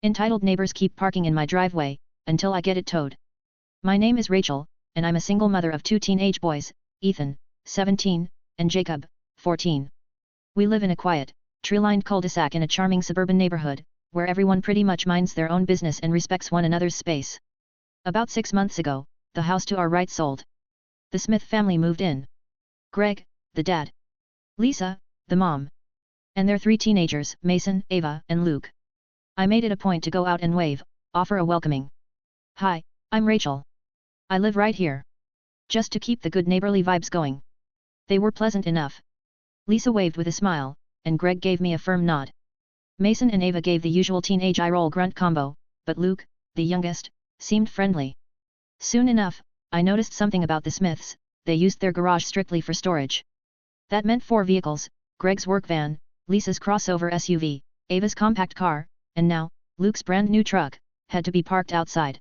Entitled neighbors keep parking in my driveway, until I get it towed. My name is Rachel, and I'm a single mother of 2 teenage boys, Ethan, 17, and Jacob, 14. We live in a quiet, tree-lined cul-de-sac in a charming suburban neighborhood, where everyone pretty much minds their own business and respects one another's space. About 6 months ago, the house to our right sold. The Smith family moved in. Greg, the dad. Lisa, the mom. And their 3 teenagers, Mason, Ava, and Luke. I made it a point to go out and wave, offer a welcoming. "Hi, I'm Rachel. I live right here." Just to keep the good neighborly vibes going. They were pleasant enough. Lisa waved with a smile, and Greg gave me a firm nod. Mason and Ava gave the usual teenage eye-roll grunt combo, but Luke, the youngest, seemed friendly. Soon enough, I noticed something about the Smiths. They used their garage strictly for storage. That meant 4 vehicles, Greg's work van, Lisa's crossover SUV, Ava's compact car, and now, Luke's brand new truck, had to be parked outside.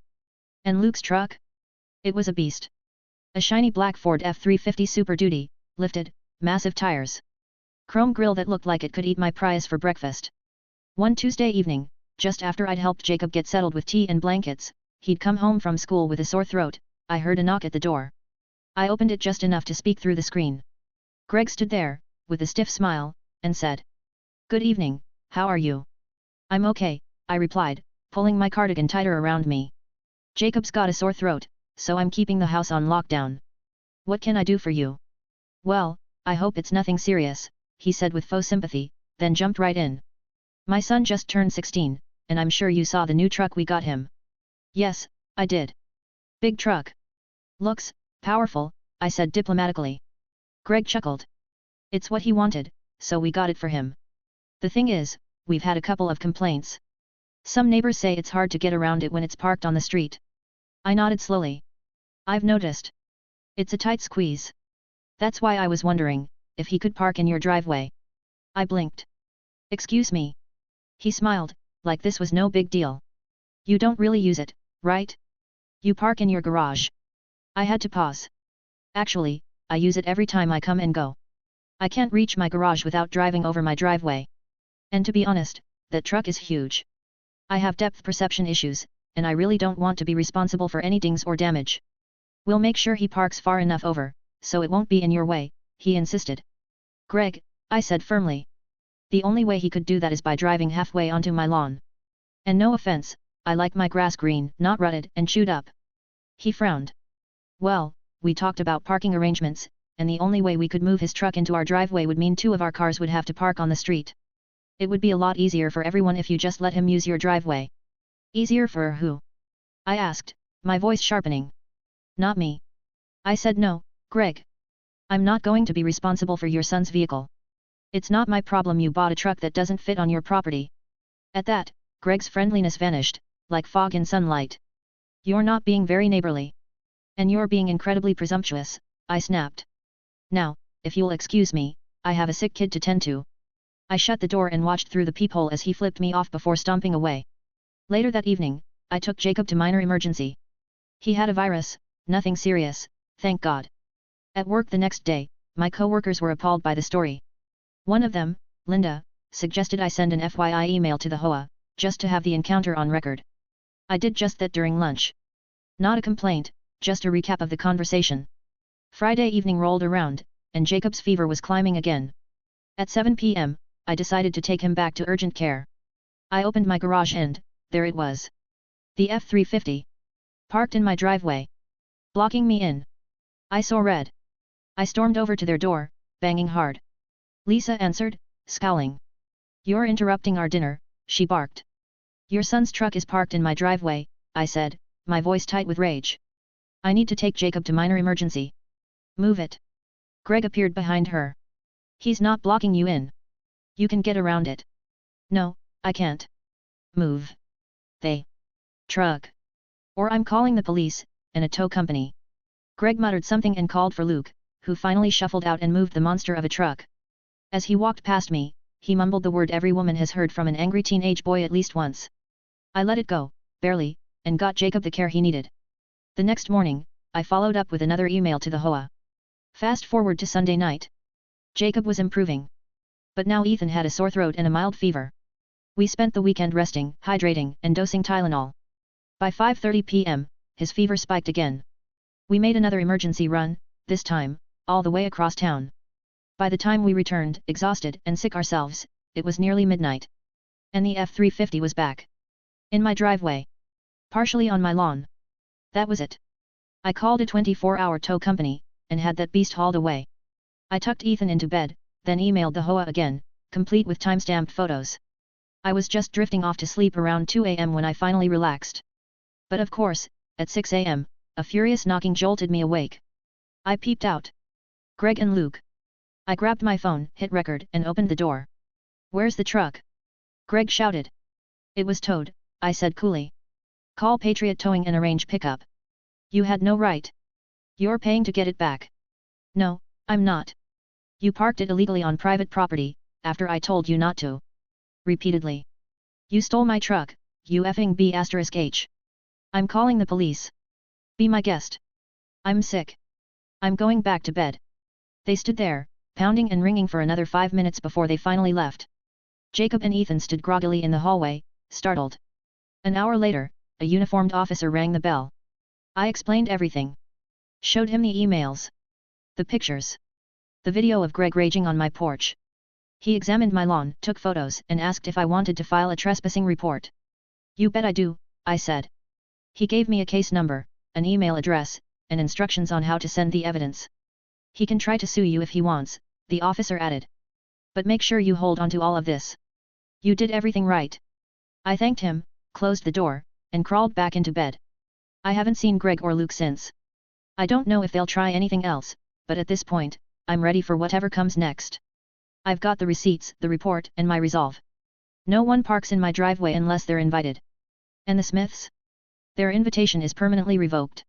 And Luke's truck? It was a beast. A shiny black Ford F-350 Super Duty, lifted, massive tires. Chrome grille that looked like it could eat my Prius for breakfast. One Tuesday evening, just after I'd helped Jacob get settled with tea and blankets, he'd come home from school with a sore throat, I heard a knock at the door. I opened it just enough to speak through the screen. Greg stood there, with a stiff smile, and said, "Good evening, how are you?" "I'm okay," I replied, pulling my cardigan tighter around me. "Jacob's got a sore throat, so I'm keeping the house on lockdown. What can I do for you?" "Well, I hope it's nothing serious," he said with faux sympathy, then jumped right in. "My son just turned 16, and I'm sure you saw the new truck we got him." "Yes, I did. Big truck. Looks powerful," I said diplomatically. Greg chuckled. "It's what he wanted, so we got it for him. The thing is, we've had a couple of complaints. Some neighbors say it's hard to get around it when it's parked on the street." I nodded slowly. "I've noticed. It's a tight squeeze. That's why I was wondering if he could park in your driveway." I blinked. "Excuse me." He smiled, like this was no big deal. "You don't really use it, right? You park in your garage." I had to pause. "Actually, I use it every time I come and go. I can't reach my garage without driving over my driveway. And to be honest, that truck is huge. I have depth perception issues, and I really don't want to be responsible for any dings or damage." "We'll make sure he parks far enough over, so it won't be in your way," he insisted. "Greg," I said firmly. "The only way he could do that is by driving halfway onto my lawn. And no offense, I like my grass green, not rutted and chewed up." He frowned. "Well, we talked about parking arrangements, and the only way we could move his truck into our driveway would mean 2 of our cars would have to park on the street. It would be a lot easier for everyone if you just let him use your driveway." "Easier for who?" I asked, my voice sharpening. "Not me." I said. "No, Greg. I'm not going to be responsible for your son's vehicle. It's not my problem you bought a truck that doesn't fit on your property." At that, Greg's friendliness vanished, like fog in sunlight. "You're not being very neighborly. And you're being incredibly presumptuous," I snapped. "Now, if you'll excuse me, I have a sick kid to tend to." I shut the door and watched through the peephole as he flipped me off before stomping away. Later that evening, I took Jacob to minor emergency. He had a virus, nothing serious, thank God. At work the next day, my co-workers were appalled by the story. One of them, Linda, suggested I send an FYI email to the HOA, just to have the encounter on record. I did just that during lunch. Not a complaint, just a recap of the conversation. Friday evening rolled around, and Jacob's fever was climbing again. At 7 p.m., I decided to take him back to urgent care. I opened my garage and, there it was. The F-350. Parked in my driveway. Blocking me in. I saw red. I stormed over to their door, banging hard. Lisa answered, scowling. "You're interrupting our dinner," she barked. "Your son's truck is parked in my driveway," I said, my voice tight with rage. "I need to take Jacob to minor emergency." "Move it." Greg appeared behind her. "He's not blocking you in. You can get around it." "No, I can't." "Move. They. Truck. Or I'm calling the police, and a tow company." Greg muttered something and called for Luke, who finally shuffled out and moved the monster of a truck. As he walked past me, he mumbled the word every woman has heard from an angry teenage boy at least once. I let it go, barely, and got Jacob the care he needed. The next morning, I followed up with another email to the HOA. Fast forward to Sunday night. Jacob was improving. But now Ethan had a sore throat and a mild fever. We spent the weekend resting, hydrating, and dosing Tylenol. By 5:30 p.m., his fever spiked again. We made another emergency run, this time, all the way across town. By the time we returned, exhausted and sick ourselves, it was nearly midnight. And the F-350 was back. In my driveway. Partially on my lawn. That was it. I called a 24-hour tow company, and had that beast hauled away. I tucked Ethan into bed, then emailed the HOA again, complete with time-stamped photos. I was just drifting off to sleep around 2 a.m. when I finally relaxed. But of course, at 6 a.m., a furious knocking jolted me awake. I peeped out. Greg and Luke. I grabbed my phone, hit record, and opened the door. "Where's the truck?" Greg shouted. "It was towed," I said coolly. "Call Patriot Towing and arrange pickup." "You had no right. You're paying to get it back." "No, I'm not. You parked it illegally on private property, after I told you not to." Repeatedly. "You stole my truck, you effing B*H. I'm calling the police. Be my guest. I'm sick. I'm going back to bed." They stood there, pounding and ringing for another 5 minutes before they finally left. Jacob and Ethan stood groggily in the hallway, startled. An hour later, a uniformed officer rang the bell. I explained everything. Showed him the emails. The pictures. The video of Greg raging on my porch. He examined my lawn, took photos, and asked if I wanted to file a trespassing report. "You bet I do," I said. He gave me a case number, an email address, and instructions on how to send the evidence. "He can try to sue you if he wants," the officer added. "But make sure you hold on to all of this. You did everything right." I thanked him, closed the door, and crawled back into bed. I haven't seen Greg or Luke since. I don't know if they'll try anything else, but at this point, I'm ready for whatever comes next. I've got the receipts, the report, and my resolve. No one parks in my driveway unless they're invited. And the Smiths? Their invitation is permanently revoked.